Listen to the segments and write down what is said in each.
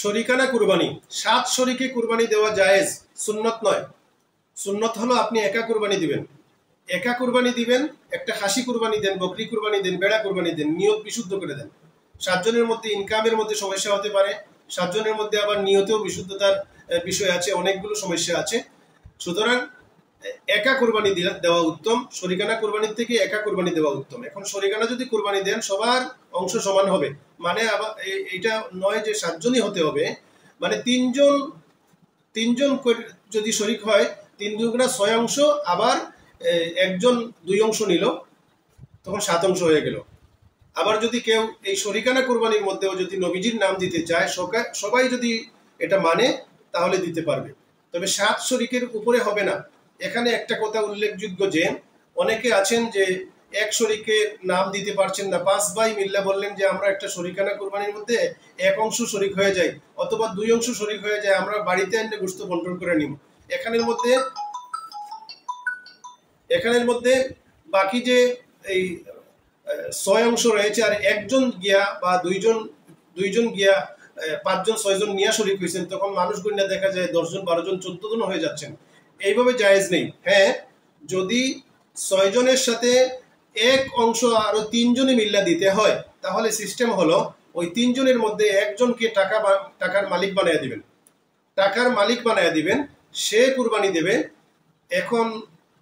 শরিকানা কুরবানি, 7 শরিকে কুরবানি দেওয়া জায়েজ, সুন্নত নয়। সুন্নত হলো আপনি একা কুরবানি দিবেন, একা কুরবানি দিবেন, একটা খাসি কুরবানি দেন, বকরি কুরবানি দেন, বেড়া কুরবানি দেন, নিয়ত বিশুদ্ধ করে দেন। 7 জনের মধ্যে ইনকামের মধ্যে সমস্যা হতে পারে, 7 জনের মধ্যে আবার নিয়তেও বিশুদ্ধতার বিষয় আছে, অনেকগুলো সমস্যা আছে। সুতরাং একা কুরবানি দেওয়া উত্তম, শরিকানা কুরবানির থেকে একা কুরবানি দেওয়া উত্তম। এখন শরিকানা যদি কুরবানি দেন সবার অংশ সমান হবে, মানে আবার এটা নয় যে 7 জনই হতে হবে, মানে তিনজন যদি শরিক হয় 3 দুগুণা 6 অংশ, আবার একজন 2 অংশ নিল, তখন 7 অংশ হয়ে গেল। আবার যদি কেউ এই শরিকানা কুরবানির মধ্যেও যদি নবীজির নাম দিতে চায়, সবাই যদি এটা মানে তাহলে দিতে পারবে, তবে 7 শরিকের উপরে হবে না। এখানে একটা কথা উল্লেখযোগ্য যে অনেকে আছেন যে এক শরিকের নাম দিতে পারছেন না, 5 ভাই মিল্লা বললেন যে আমরা একটা শরিকানা কুরবানির মধ্যে 1 অংশ শরিক হয়ে যায় অথবা 2 অংশ শরিক হয়ে যায়, আমরা বাড়িতে এনে গোশত বন্টন করে নিব। এখানের মধ্যে বাকি যে এই 6 অংশ রয়েছে, আর একজন গিয়া বা দুইজন গিয়া 5 জন 6 জন নিয়ে শরিক হয়েছেন, তখন মানুষ গুণা দেখা যায় 10 জন 12 জন 14 জন হয়ে যাচ্ছেন। এইভাবে জায়েজ নেই। হ্যাঁ, যদি 6 জনের সাথে এক অংশ আরো 3 জনে মিল্লা দিতে হয়, তাহলে সিস্টেম হলো ওই 3 জনের মধ্যে একজনকে টাকার মালিক বানিয়ে দিবেন, সে কুরবানি দেবে। এখন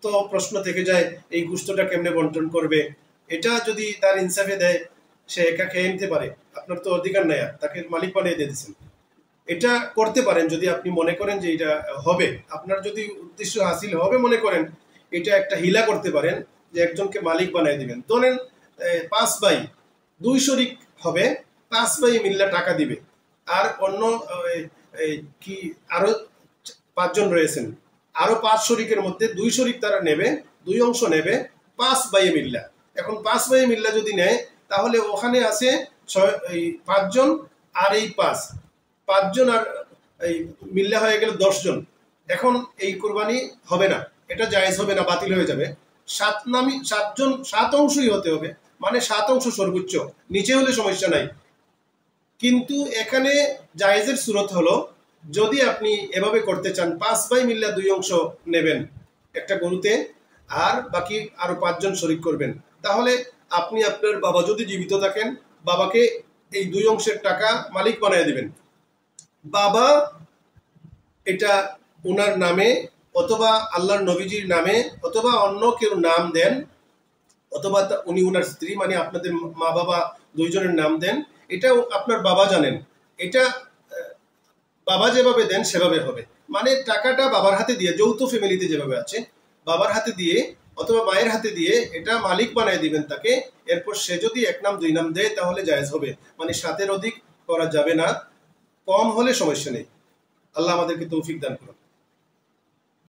তো প্রশ্ন থেকে যায় এই গোশতটা কেমনে বন্টন করবে। এটা যদি তার ইনসাফে দেয়, সে একা খেয়ে নিতে পারে, আপনার তো অধিকার নাই, তাকে মালিক বানিয়ে দিয়ে দিচ্ছেন। এটা করতে পারেন যদি আপনি মনে করেন যে এটা হবে, আপনার যদি উদ্দেশ্য হাসিল হবে মনে করেন, এটা একটা হিলা করতে পারেন যে একজনকে মালিক বানিয়ে দিবেন। ধরেন 5 ভাই 2 শরিক হবে, 5 ভাই মিল্লা টাকা দিবে, আর অন্য কি আরো 5 জন রয়েছেন, আরো 5 শরিকের মধ্যে 2 শরিক তারা নেবে, 2 অংশ নেবে 5 ভাই মিল্লা। এখন 5 ভাই মিল্লা যদি নেয়, তাহলে ওখানে আছে 5 জন, আর এই 5 জন আর এই মিল্লা হয়ে গেল 10 জন। এখন এই কুরবানি হবে না, এটা জায়েজ হবে না, বাতিল হয়ে যাবে। 7 অংশই হতে হবে, মানে 7 অংশ সর্বোচ্চ, নিচে হলে সমস্যা নাই। কিন্তু এখানে জায়েজের সুরত হলো, যদি আপনি এভাবে করতে চান, 5 ভাই মিল্লা 2 অংশ নেবেন একটা গরুতে, আর বাকি আরো 5 জন শরিক করবেন, তাহলে আপনি আপনার বাবা যদি জীবিত থাকেন, বাবাকে এই 2 অংশের টাকা মালিক বানিয়ে দিবেন। বাবা এটা ওনার নামে অথবা আল্লাহর নবীজির নামে অথবা অন্য কেউ নাম দেন, অথবা উনি ওনার স্ত্রী, মানে আপনাদের মা বাবা 2 জনের নাম দেন, এটাও আপনার বাবা জানেন। এটা বাবা যেভাবে দেন সেভাবে হবে, মানে টাকাটা বাবার হাতে দিয়ে, যৌথ ফ্যামিলিতে যেভাবে আছে বাবার হাতে দিয়ে অথবা মায়ের হাতে দিয়ে এটা মালিক বানিয়ে দিবেন তাকে। এরপর সে যদি 1 নাম 2 নাম দেয় তাহলে জায়েজ হবে, মানে 7-এর অধিক করা যাবে না, কম হলে সমস্যা নেই। আল্লাহ আমাদেরকে তৌফিক দান করুন।